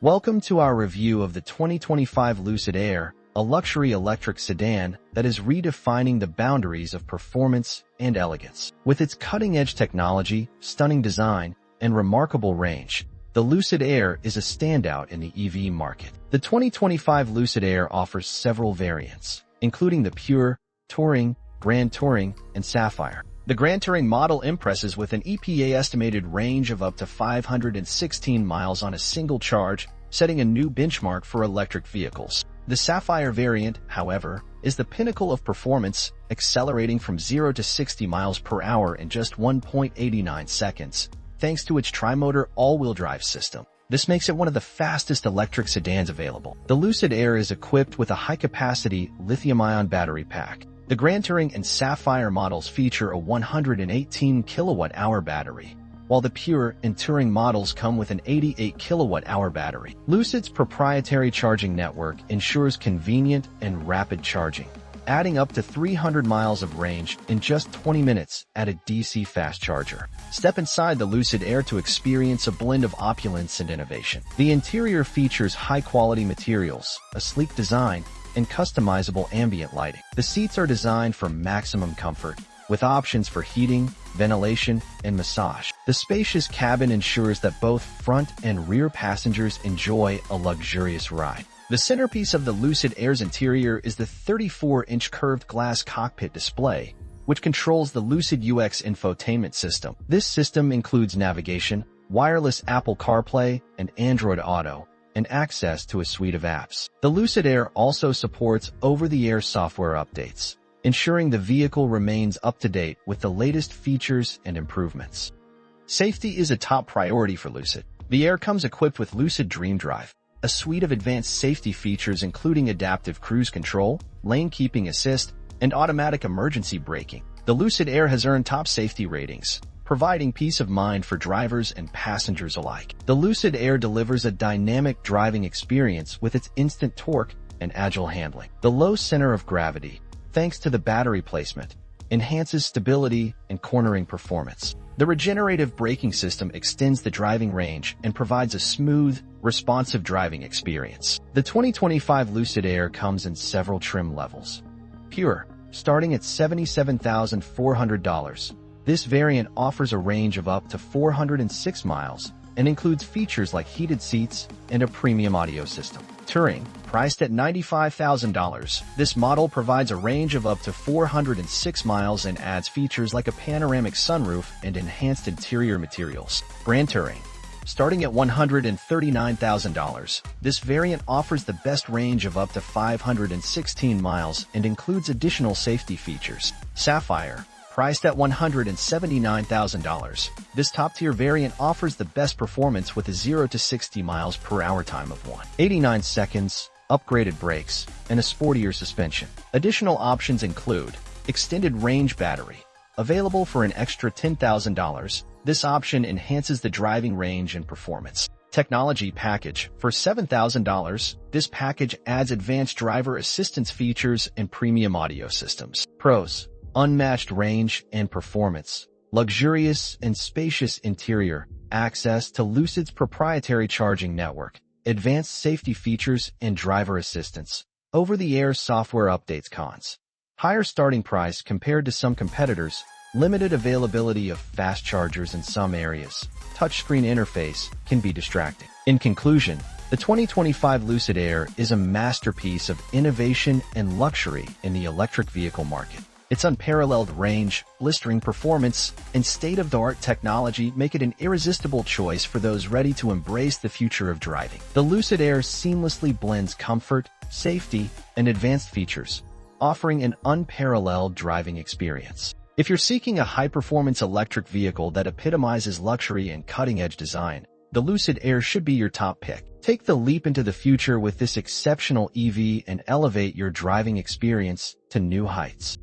Welcome to our review of the 2025 Lucid Air, a luxury electric sedan that is redefining the boundaries of performance and elegance. With its cutting-edge technology, stunning design, and remarkable range, the Lucid Air is a standout in the EV market. The 2025 Lucid Air offers several variants, including the Pure, Touring, Grand Touring, and Sapphire. The Grand Touring model impresses with an EPA-estimated range of up to 516 miles on a single charge, setting a new benchmark for electric vehicles. The Sapphire variant, however, is the pinnacle of performance, accelerating from 0 to 60 miles per hour in just 1.89 seconds, thanks to its tri-motor all-wheel drive system. This makes it one of the fastest electric sedans available. The Lucid Air is equipped with a high-capacity lithium-ion battery pack. The Grand Touring and Sapphire models feature a 118 kilowatt-hour battery, while the Pure and Touring models come with an 88 kilowatt-hour battery. Lucid's proprietary charging network ensures convenient and rapid charging, adding up to 300 miles of range in just 20 minutes at a DC fast charger. Step inside the Lucid Air to experience a blend of opulence and innovation. The interior features high-quality materials, a sleek design, and customizable ambient lighting. The seats are designed for maximum comfort, with options for heating, ventilation, and massage. The spacious cabin ensures that both front and rear passengers enjoy a luxurious ride. The centerpiece of the Lucid Air's interior is the 34-inch curved glass cockpit display, which controls the Lucid UX infotainment system. This system includes navigation, wireless Apple CarPlay, and Android Auto, and access to a suite of apps. The Lucid Air also supports over-the-air software updates, ensuring the vehicle remains up-to-date with the latest features and improvements. Safety is a top priority for Lucid. The Air comes equipped with Lucid Dream Drive, a suite of advanced safety features including adaptive cruise control, lane keeping assist, and automatic emergency braking. The Lucid Air has earned top safety ratings, providing peace of mind for drivers and passengers alike. The Lucid Air delivers a dynamic driving experience with its instant torque and agile handling. The low center of gravity, thanks to the battery placement, enhances stability and cornering performance. The regenerative braking system extends the driving range and provides a smooth, responsive driving experience. The 2025 Lucid Air comes in several trim levels. Pure, starting at $77,400. This variant offers a range of up to 406 miles and includes features like heated seats and a premium audio system. Touring, priced at $95,000, this model provides a range of up to 406 miles and adds features like a panoramic sunroof and enhanced interior materials. Grand Touring, starting at $139,000, this variant offers the best range of up to 516 miles and includes additional safety features. Sapphire, priced at $179,000, this top-tier variant offers the best performance with a 0 to 60 miles per hour time of 1.89 seconds, upgraded brakes, and a sportier suspension. Additional options include extended range battery, available for an extra $10,000. This option enhances the driving range and performance. Technology package, for $7,000, this package adds advanced driver assistance features and premium audio systems. Pros: unmatched range and performance, luxurious and spacious interior, access to Lucid's proprietary charging network, advanced safety features and driver assistance, over-the-air software updates. Cons: higher starting price compared to some competitors, limited availability of fast chargers in some areas, touchscreen interface can be distracting. In conclusion, the 2025 Lucid Air is a masterpiece of innovation and luxury in the electric vehicle market. Its unparalleled range, blistering performance, and state-of-the-art technology make it an irresistible choice for those ready to embrace the future of driving. The Lucid Air seamlessly blends comfort, safety, and advanced features, offering an unparalleled driving experience. If you're seeking a high-performance electric vehicle that epitomizes luxury and cutting-edge design, the Lucid Air should be your top pick. Take the leap into the future with this exceptional EV and elevate your driving experience to new heights.